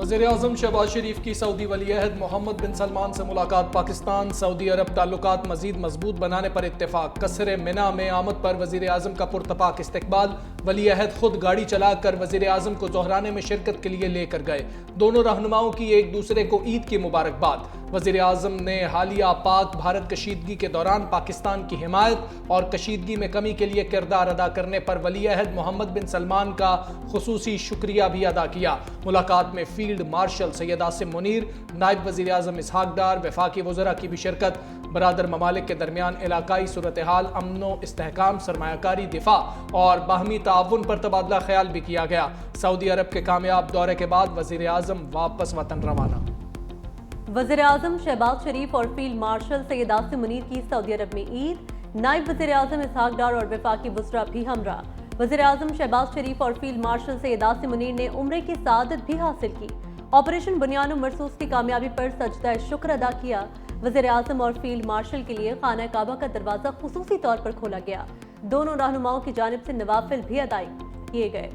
وزیر اعظم شہباز شریف کی سعودی ولی عہد محمد بن سلمان سے ملاقات۔ پاکستان سعودی عرب تعلقات مزید مضبوط بنانے پر اتفاق۔ قصر منی میں آمد پر وزیر اعظم کا پرتپاک استقبال۔ ولی عہد خود گاڑی چلا کر وزیر اعظم کو ظہرانے میں شرکت کے لیے لے کر گئے۔ دونوں رہنماؤں کی ایک دوسرے کو عید کی مبارکباد۔ وزیر اعظم نے حالیہ پاک بھارت کشیدگی کے دوران پاکستان کی حمایت اور کشیدگی میں کمی کے لیے کردار ادا کرنے پر ولی عہد محمد بن سلمان کا خصوصی شکریہ بھی ادا کیا۔ ملاقات میں فیلڈ مارشل سید عاصم منیر، نائب وزیر اعظم اسحاق ڈار، وفاقی وزراء کی بھی شرکت۔ برادر ممالک کے درمیان علاقائی صورتحال، امن و استحکام، سرمایہ کاری، دفاع اور باہمی تعاون پر تبادلہ خیال بھی کیا گیا۔ سعودی عرب کے کامیاب دورے کے بعد وزیر اعظم واپس وطن روانہ۔ وزیر اعظم شہباز شریف اور فیلڈ مارشل سید عاصم منیر کی سعودی عرب میں عید، نائب وزیر اعظم اسحاق ڈار اور وفاقی وزراء بھی ہمراہ۔ وزیر اعظم شہباز شریف اور فیلڈ مارشل سید عاصم منیر نے عمرے کی سعادت بھی حاصل کی۔ آپریشن بنیان و مرصوص کی کامیابی پر سجدہ شکر ادا کیا۔ وزیر اعظم اور فیلڈ مارشل کے لیے خانہ کعبہ کا دروازہ خصوصی طور پر کھولا گیا۔ دونوں رہنماؤں کی جانب سے نوافل بھی ادا کیے گئے۔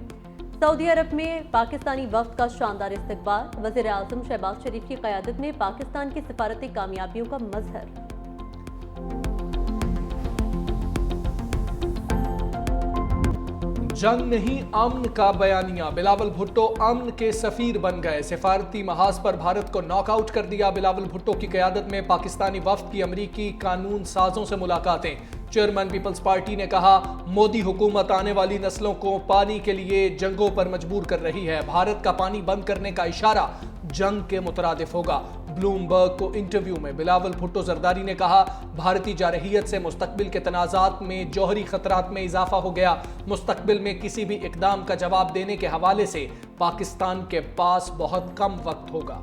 سعودی عرب میں پاکستانی وفد کا شاندار استقبال۔ وزیر اعظم شہباز شریف کی قیادت میں پاکستان کی سفارتی کامیابیوں کا مظہر۔ جنگ نہیں امن کا بیانیہ، بلاول بھٹو امن کے سفیر بن گئے۔ سفارتی محاذ پر بھارت کو ناک آؤٹ کر دیا۔ بلاول بھٹو کی قیادت میں پاکستانی وفد کی امریکی قانون سازوں سے ملاقاتیں۔ چیئرمین پیپلز پارٹی نے کہا، مودی حکومت آنے والی نسلوں کو پانی کے لیے جنگوں پر مجبور کر رہی ہے۔ بھارت کا پانی بند کرنے کا اشارہ جنگ کے مترادف ہوگا۔ بلومبرگ کو انٹرویو میں بلاول بھٹو زرداری نے کہا، بھارتی جارحیت سے مستقبل کے تنازعات میں جوہری خطرات میں اضافہ ہو گیا۔ مستقبل میں کسی بھی اقدام کا جواب دینے کے حوالے سے پاکستان کے پاس بہت کم وقت ہوگا۔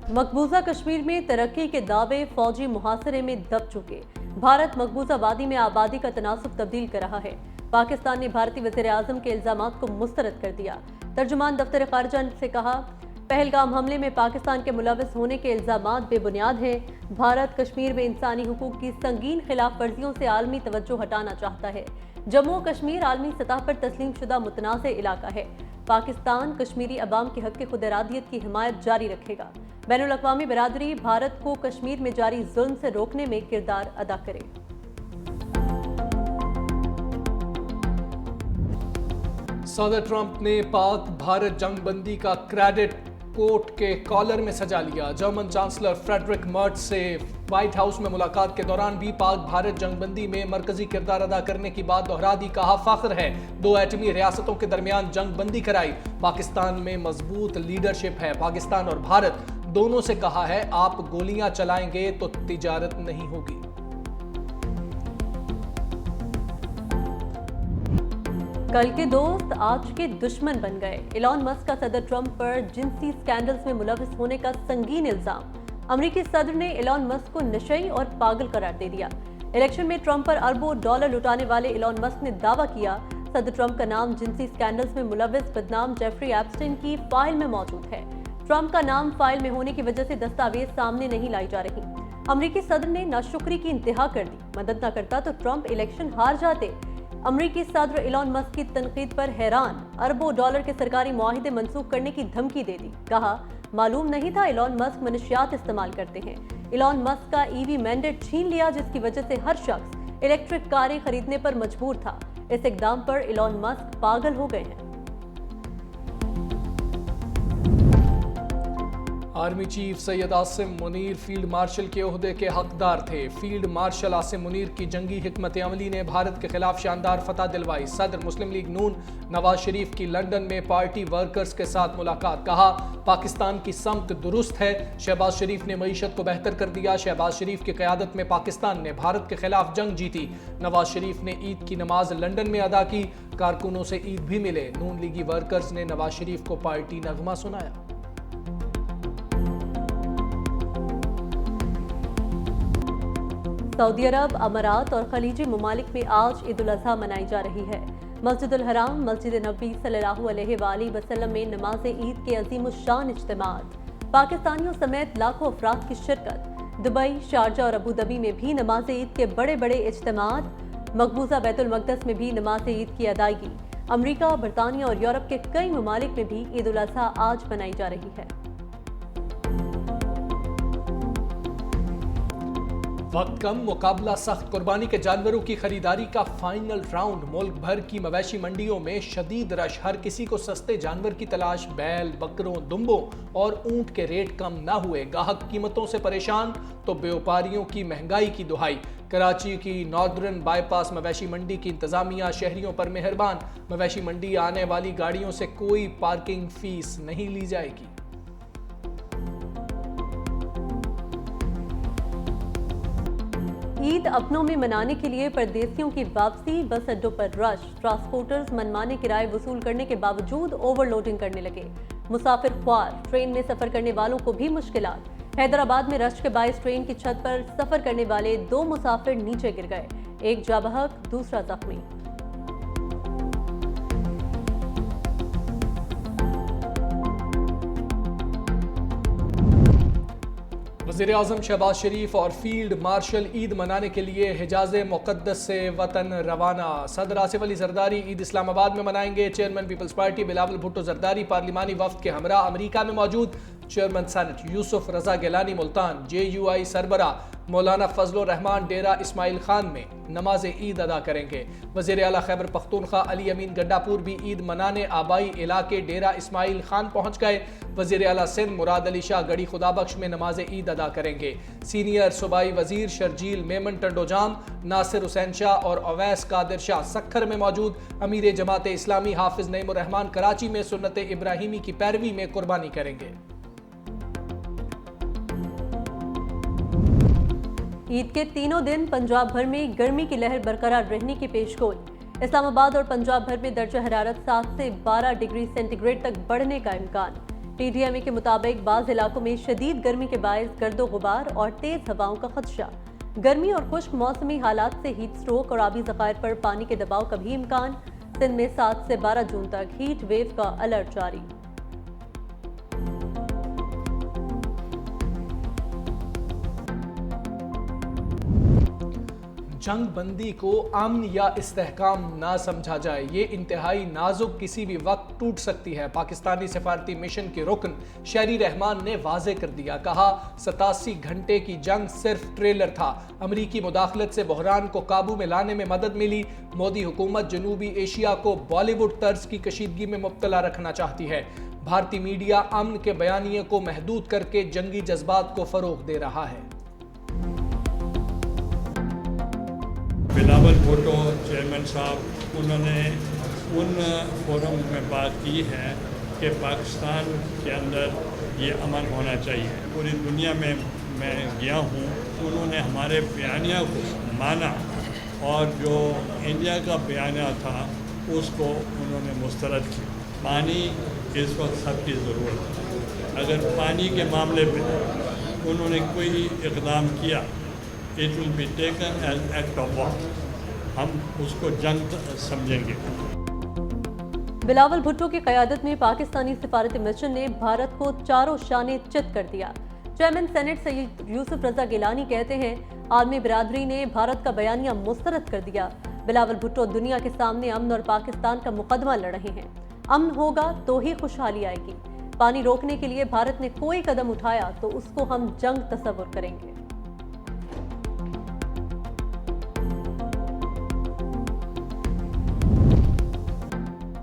مقبوضہ کشمیر میں ترقی کے دعوے فوجی محاصرے میں دب چکے۔ بھارت مقبوضہ وادی میں آبادی کا تناسب تبدیل کر رہا ہے۔ پاکستان نے بھارتی وزیر اعظم کے الزامات کو مسترد کر دیا۔ ترجمان دفتر خارجہ سے کہا، پہلگام حملے میں پاکستان کے ملوث ہونے کے الزامات بے بنیاد ہیں۔ بھارت کشمیر میں انسانی حقوق کی سنگین خلاف ورزیوں سے عالمی توجہ ہٹانا چاہتا ہے۔ جموں و کشمیر عالمی سطح پر تسلیم شدہ متنازع علاقہ ہے۔ پاکستان کشمیری عوام کے حق خود ارادیت کی حمایت جاری رکھے گا۔ بین الاقوامی برادری بھارت کو کشمیر میں جاری ظلم سے روکنے میں کردار ادا کرے۔ صدر ٹرمپ نے پاک بھارت جنگ بندی کا کریڈٹ کوٹ کے کالر میں سجا لیا۔ جرمن چانسلر فریڈرک مرز سے وائٹ ہاؤس میں ملاقات کے دوران بھی پاک بھارت جنگ بندی میں مرکزی کردار ادا کرنے کی بات دہرا دی۔ کہا، فخر ہے، دو ایٹمی ریاستوں کے درمیان جنگ بندی کرائی۔ پاکستان میں مضبوط لیڈرشپ ہے۔ پاکستان اور بھارت دونوں سے کہا ہے، آپ گولیاں چلائیں گے تو تجارت نہیں ہوگی۔ کل کے دوست آج کے دشمن بن گئے۔ ایلان مسک کا صدر ٹرمپ پر جنسی سکینڈلز میں ملوث ہونے کا سنگین الزام۔ امریکی صدر نے ایلان مسک کو نشئی اور پاگل قرار دے دیا۔ الیکشن میں ٹرمپ پر اربوں ڈالر لٹانے والے ایلان مسک نے دعویٰ کیا، صدر ٹرمپ کا نام جنسی سکینڈلز میں ملوث بدنام جیفری ایپسٹین کی فائل میں موجود ہے۔ ٹرمپ کا نام فائل میں ہونے کی وجہ سے دستاویز سامنے نہیں لائی جا رہی۔ امریکی صدر نے ناشکری کی انتہا کر دی۔ مدد نہ کرتا تو ٹرمپ الیکشن ہار جاتے۔ امریکی صدر ایلان مسک کی تنقید پر حیران، اربوں ڈالر کے سرکاری معاہدے منسوخ کرنے کی دھمکی دے دی۔ کہا، معلوم نہیں تھا ایلان مسک منشیات استعمال کرتے ہیں۔ ایلان مسک کا ای وی مینڈیٹ چھین لیا، جس کی وجہ سے ہر شخص الیکٹرک کاریں خریدنے پر مجبور تھا۔ اس اقدام پر ایلان مسک پاگل ہو گئے ہیں۔ Army chief Syed Asim Munir field marshal کے عہدے کے حقدار تھے۔ فیلڈ مارشل عاصم منیر کی جنگی حکمت عملی نے بھارت کے خلاف شاندار فتح دلوائی۔ صدر مسلم لیگ نون نواز شریف کی لندن میں پارٹی ورکرز کے ساتھ ملاقات۔ کہا، پاکستان کی سمت درست ہے۔ شہباز شریف نے معیشت کو بہتر کر دیا۔ شہباز شریف کی قیادت میں پاکستان نے بھارت کے خلاف جنگ جیتی۔ نواز شریف نے عید کی نماز لندن میں ادا کی۔ کارکنوں سے عید بھی ملے۔ نون لیگی ورکرز نے نواز شریف کو پارٹی نغمہ سنایا۔ سعودی عرب، امارات اور خلیجی ممالک میں آج عید الاضحیٰ منائی جا رہی ہے۔ مسجد الحرام، مسجد نبوی صلی اللہ علیہ وآلہ وسلم میں نماز عید کے عظیم الشان اجتماعات، پاکستانیوں سمیت لاکھوں افراد کی شرکت۔ دبئی، شارجہ اور ابوظبی میں بھی نماز عید کے بڑے بڑے اجتماعات۔ مقبوضہ بیت المقدس میں بھی نماز عید کی ادائیگی۔ امریکہ، برطانیہ اور یورپ کے کئی ممالک میں بھی عید الاضحیٰ آج منائی جا رہی ہے۔ وقت کم، مقابلہ سخت، قربانی کے جانوروں کی خریداری کا فائنل راؤنڈ۔ ملک بھر کی مویشی منڈیوں میں شدید رش، ہر کسی کو سستے جانور کی تلاش۔ بیل، بکروں، دمبوں اور اونٹ کے ریٹ کم نہ ہوئے، گاہک قیمتوں سے پریشان تو بیوپاریوں کی مہنگائی کی دہائی۔ کراچی کی ناردرن بائی پاس مویشی منڈی کی انتظامیہ شہریوں پر مہربان، مویشی منڈی آنے والی گاڑیوں سے کوئی پارکنگ فیس نہیں لی جائے گی۔ عید اپنوں میں منانے کے لیے پردیسیوں کی واپسی، بس اڈوں پر رش، ٹرانسپورٹرز منمانے کرائے وصول کرنے کے باوجود اوور لوڈنگ کرنے لگے۔ مسافر خوار، ٹرین میں سفر کرنے والوں کو بھی مشکلات۔ حیدرآباد میں رش کے باعث ٹرین کی چھت پر سفر کرنے والے 2 مسافر نیچے گر گئے، ایک جاں بحق، دوسرا زخمی۔ وزیر اعظم شہباز شریف اور فیلڈ مارشل عید منانے کے لیے حجاز مقدس سے وطن روانہ۔ صدر آصف علی زرداری عید اسلام آباد میں منائیں گے۔ Chairman Peoples Party Bilawal Bhutto Zardari پارلیمانی وفد کے ہمراہ امریکہ میں موجود۔ Chairman Senate Yousuf Raza Gilani Multan, JUI سربراہ مولانا فضل الرحمان ڈیرہ اسماعیل خان میں نماز عید ادا کریں گے۔ وزیر اعلیٰ خیبر پختونخوا علی امین گنڈاپور بھی عید منانے آبائی علاقے ڈیرہ اسماعیل خان پہنچ گئے۔ وزیر اعلیٰ سندھ مراد علی شاہ گڑھی خدا بخش میں نماز عید ادا کریں گے۔ سینئر صوبائی وزیر شرجیل میمن ٹنڈو جام، ناصر حسین شاہ اور اویس قادر شاہ سکھر میں موجود۔ امیر جماعت اسلامی حافظ نعیم الرحمان کراچی میں سنت ابراہیمی کی پیروی میں قربانی کریں گے۔ عید کے تینوں دن پنجاب بھر میں گرمی کی لہر برقرار رہنے کی پیشگوئی۔ اسلام آباد اور پنجاب بھر میں درجہ حرارت 7 سے 12 ڈگری سینٹی گریڈ تک بڑھنے کا امکان۔ PTMA کے مطابق بعض علاقوں میں شدید گرمی کے باعث گرد و غبار اور تیز ہواؤں کا خدشہ۔ گرمی اور خشک موسمی حالات سے ہیٹ سٹروک اور آبی ذخائر پر پانی کے دباؤ کا بھی امکان۔ سندھ میں 7 سے 12 جون تک ہیٹ ویو کا الرٹ جاری۔ جنگ بندی کو امن یا استحکام نہ سمجھا جائے، یہ انتہائی نازک کسی بھی وقت ٹوٹ سکتی ہے۔ پاکستانی سفارتی مشن کے رکن شہری رحمان نے واضح کر دیا، کہا 87 گھنٹے کی جنگ صرف ٹریلر تھا، امریکی مداخلت سے بحران کو قابو میں لانے میں مدد ملی۔ مودی حکومت جنوبی ایشیا کو بالی ووڈ طرز کی کشیدگی میں مبتلا رکھنا چاہتی ہے۔ بھارتی میڈیا امن کے بیانیے کو محدود کر کے جنگی جذبات کو فروغ دے رہا ہے۔ بلاول بھٹو چیئرمین صاحب، انہوں نے ان فورم میں بات کی ہے کہ پاکستان کے اندر یہ امن ہونا چاہیے۔ پوری دنیا میں میں گیا ہوں، انہوں نے ہمارے بیانیہ کو مانا اور جو انڈیا کا بیانیہ تھا اس کو انہوں نے مسترد کیا۔ پانی اس وقت سب کی ضرورت ہے۔ اگر پانی کے معاملے پہ انہوں نے کوئی اقدام کیا، it will be taken as act of war. ہم اس کو جنگ سمجھیں گے۔ بلاول بھٹو کی قیادت میں پاکستانی سفارتی مشن نے بھارت کو چاروں شانے چت کر دیا۔ چیئرمین سینٹ سید یوسف رضا گیلانی کہتے ہیں، عالمی برادری نے بھارت کا بیانیہ مسترد کر دیا۔ بلاول بھٹو دنیا کے سامنے امن اور پاکستان کا مقدمہ لڑ رہے ہیں۔ امن ہوگا تو ہی خوشحالی آئے گی۔ پانی روکنے کے لیے بھارت نے کوئی قدم اٹھایا تو اس کو ہم جنگ تصور کریں گے۔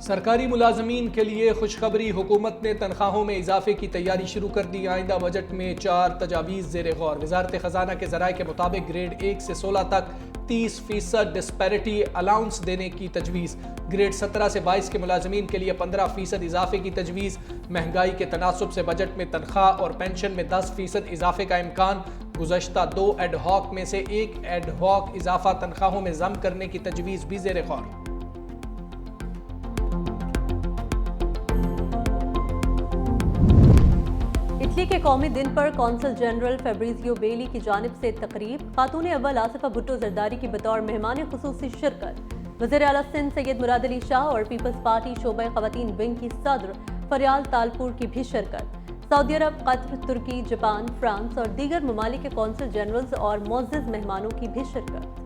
سرکاری ملازمین کے لیے خوشخبری، حکومت نے تنخواہوں میں اضافے کی تیاری شروع کر دی۔ آئندہ بجٹ میں 4 تجاویز زیر غور۔ وزارت خزانہ کے ذرائع کے مطابق گریڈ 1 سے 16 تک 30% ڈسپیرٹی الاؤنس دینے کی تجویز، گریڈ 17 سے 22 کے ملازمین کے لیے 15% اضافے کی تجویز۔ مہنگائی کے تناسب سے بجٹ میں تنخواہ اور پینشن میں 10% اضافے کا امکان۔ گزشتہ 2 ایڈ ہاک میں سے 1 ایڈ ہاک اضافہ تنخواہوں میں ضم کرنے کی تجویز بھی زیر غور۔ اٹلی کے قومی دن پر کونسل جنرل فیبریزیو بیلی کی جانب سے تقریب، خاتون اول آصفہ بھٹو زرداری کی بطور مہمان خصوصی شرکت۔ وزیر اعلیٰ سندھ سید مراد علی شاہ اور پیپلز پارٹی شعبہ خواتین ونگ کی صدر فریال تالپور کی بھی شرکت۔ سعودی عرب، قطر، ترکی، جاپان، فرانس اور دیگر ممالک کے کونسل جنرلز اور معزز مہمانوں کی بھی شرکت۔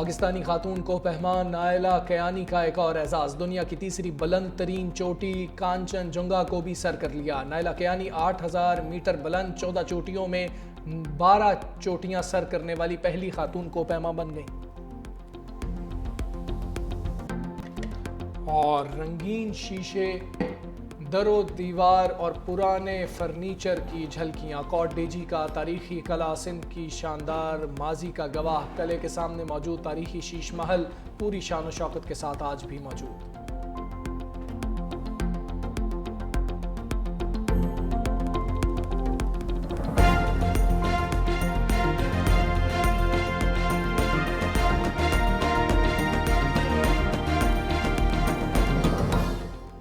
پاکستانی خاتون کوہ پہمان نائلہ کیانی کا ایک اور اعزاز، دنیا کی تیسری بلند ترین چوٹی کانچن جنگا کو بھی سر کر لیا۔ نائلہ کیانی 8000 میٹر بلند 14 چوٹیوں میں 12 چوٹیاں سر کرنے والی پہلی خاتون کوہ پیما بن گئی۔ اور رنگین شیشے، در و دیوار اور پرانے فرنیچر کی جھلکیاں، کورٹ ڈیجی کا تاریخی قلعہ سندھ کی شاندار ماضی کا گواہ، قلعے کے سامنے موجود تاریخی شیش محل پوری شان و شوکت کے ساتھ آج بھی موجود۔